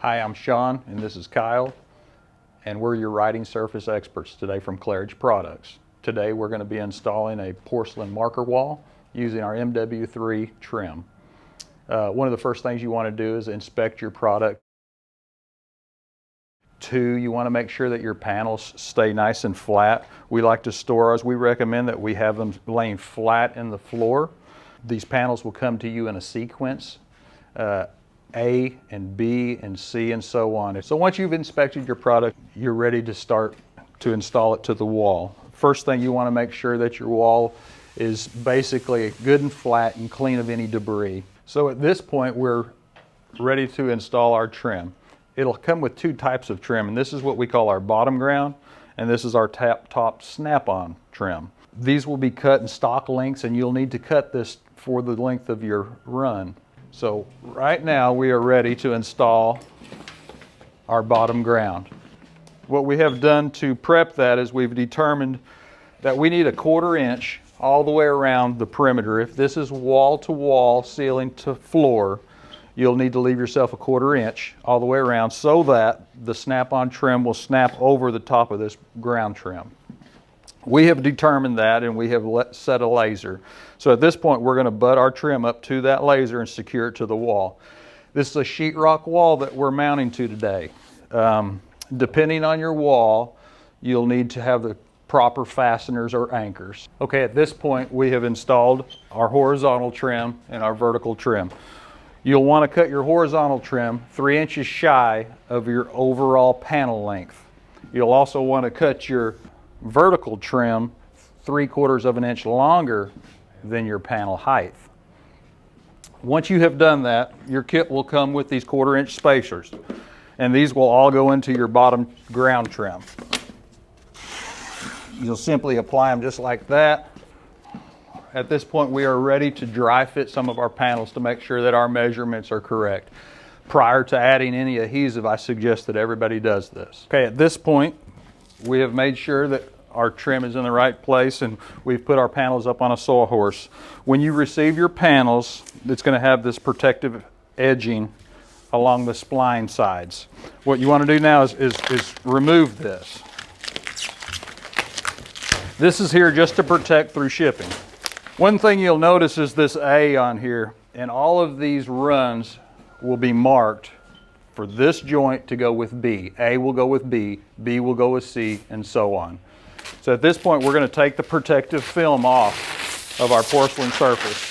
Hi, I'm Sean and this is Kyle, and we're your writing surface experts today from Claridge Products. Today we're going to be installing a porcelain marker wall using our MW3 trim. One of the first things you want to do is inspect your product. 2, you want to make sure that your panels stay nice and flat. We like to store ours. We recommend that we have them laying flat in the floor. These panels will come to you in a sequence. A and B and C and so on. So once you've inspected your product, you're ready to start to install it to the wall. First thing, you want to make sure that your wall is basically good and flat and clean of any debris. So at this point, we're ready to install our trim. It'll come with 2 types of trim, and this is what we call our bottom ground, and this is our top snap-on trim. These will be cut in stock lengths, and you'll need to cut this for the length of your run. So right now we are ready to install our bottom ground. What we have done to prep that is we've determined that we need a 1/4 inch all the way around the perimeter. If this is wall to wall, ceiling to floor, you'll need to leave yourself a 1/4 inch all the way around so that the snap-on trim will snap over the top of this ground trim. We have determined that, and we have set a laser. So at this point, we're going to butt our trim up to that laser and secure it to the wall. This is a sheetrock wall that we're mounting to today. Depending on your wall, you'll need to have the proper fasteners or anchors. Okay, at this point, we have installed our horizontal trim and our vertical trim. You'll want to cut your horizontal trim 3 inches shy of your overall panel length. You'll also want to cut your vertical trim 3/4 of an inch longer than your panel height. Once you have done that, your kit will come with these 1/4 inch spacers, and these will all go into your bottom ground trim. You'll simply apply them just like that. At this point, we are ready to dry fit some of our panels to make sure that our measurements are correct. Prior to adding any adhesive, I suggest that everybody does this. Okay, at this point, we have made sure that our trim is in the right place, and we've put our panels up on a sawhorse. When you receive your panels, it's going to have this protective edging along the spline sides. What you want to do now is remove this. This is here just to protect through shipping. One thing you'll notice is this A on here, and all of these runs will be marked for this joint to go with B. A will go with B, B will go with C, and so on. So at this point, we're going to take the protective film off of our porcelain surface.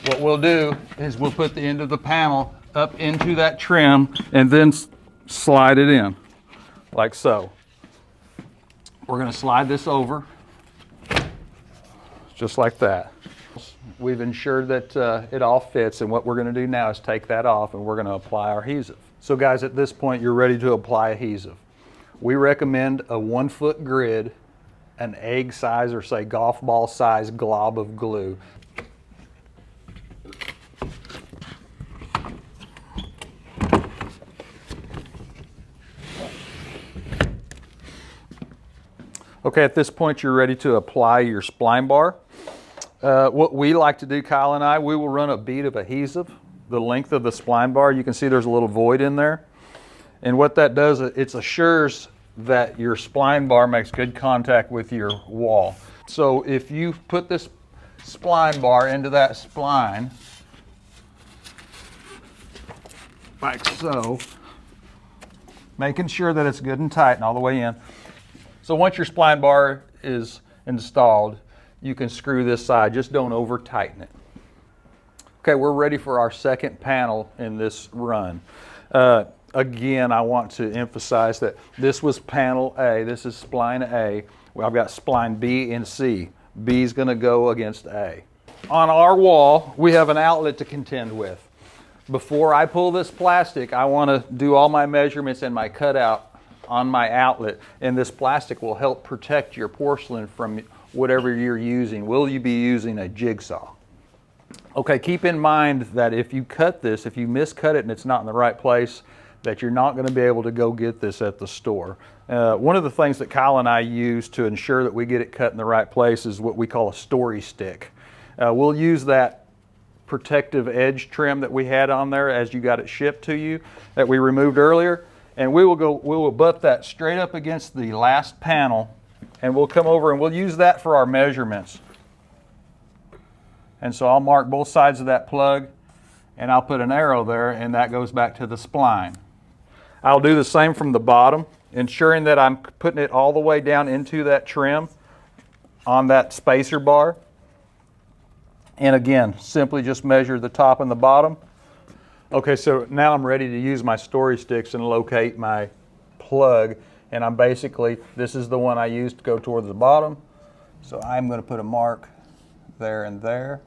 What we'll do is we'll put the end of the panel up into that trim and then slide it in, like so. We're going to slide this over, just like that. We've ensured that it all fits, and what we're going to do now is take that off and we're going to apply our adhesive. So guys, at this point, you're ready to apply adhesive. We recommend a 1-foot grid, an egg size or say golf ball size glob of glue. Okay, at this point, you're ready to apply your spline bar. What we like to do, Kyle and I, we will run a bead of adhesive the length of the spline bar. You can see there's a little void in there. And what that does, it assures that your spline bar makes good contact with your wall. So if you put this spline bar into that spline, like so, making sure that it's good and tight and all the way in. So once your spline bar is installed, you can screw this side, just don't over tighten it. Okay, we're ready for our second panel in this run. Again, I want to emphasize that this was panel A, this is spline A. Well, I've got spline B and C. B is going to go against A. On our wall, we have an outlet to contend with. Before I pull this plastic, I want to do all my measurements and my cutout on my outlet, and this plastic will help protect your porcelain from whatever you're using. Will you be using a jigsaw? Okay, keep in mind that if you cut this, if you miscut it and it's not in the right place, that you're not going to be able to go get this at the store. One of the things that Kyle and I use to ensure that we get it cut in the right place is what we call a story stick. We'll use that protective edge trim that we had on there as you got it shipped to you that we removed earlier. And we will butt that straight up against the last panel, and we'll come over and we'll use that for our measurements. And so I'll mark both sides of that plug, and I'll put an arrow there, and that goes back to the spline. I'll do the same from the bottom, ensuring that I'm putting it all the way down into that trim on that spacer bar. And again, simply just measure the top and the bottom. Okay, so now I'm ready to use my story sticks and locate my plug. And I'm basically, this is the one I used to go towards the bottom. So I'm going to put a mark there and there.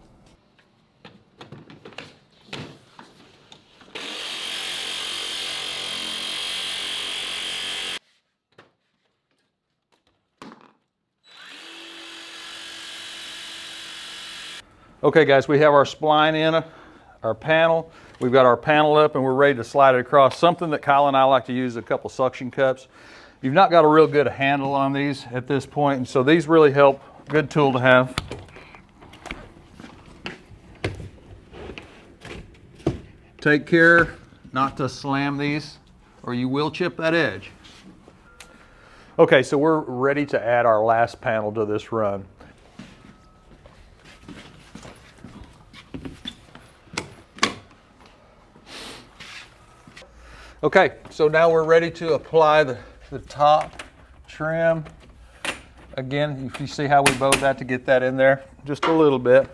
Okay guys, we have our spline in, our panel. We've got our panel up and we're ready to slide it across. Something that Kyle and I like to use, a couple suction cups. You've not got a real good handle on these at this point, and so these really help. Good tool to have. Take care not to slam these or you will chip that edge. Okay, so we're ready to add our last panel to this run. Okay, so now we're ready to apply the top trim. Again, if you see how we bowed that to get that in there, just a little bit.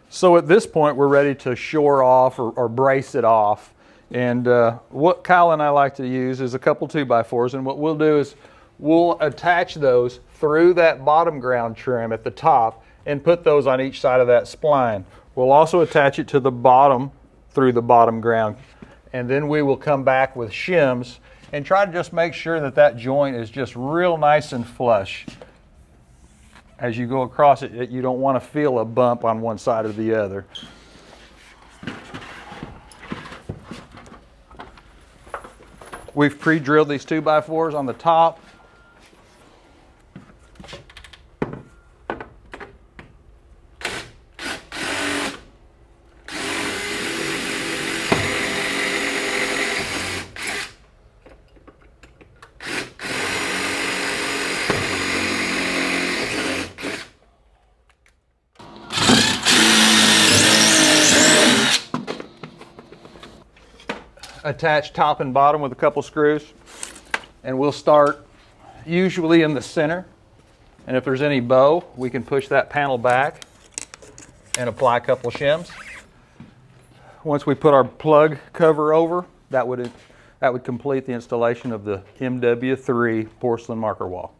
So at this point, we're ready to shore off or brace it off. And what Kyle and I like to use is a couple 2x4s, and what we'll do is we'll attach those through that bottom ground trim at the top and put those on each side of that spline. We'll also attach it to the bottom through the bottom ground. And then we will come back with shims and try to just make sure that that joint is just real nice and flush. As you go across it, you don't want to feel a bump on one side or the other. We've pre-drilled these 2x4s on the top. Attach top and bottom with a couple screws, and we'll start usually in the center, and if there's any bow we can push that panel back and apply a couple shims. Once we put our plug cover over, that would complete the installation of the MW3 porcelain marker wall.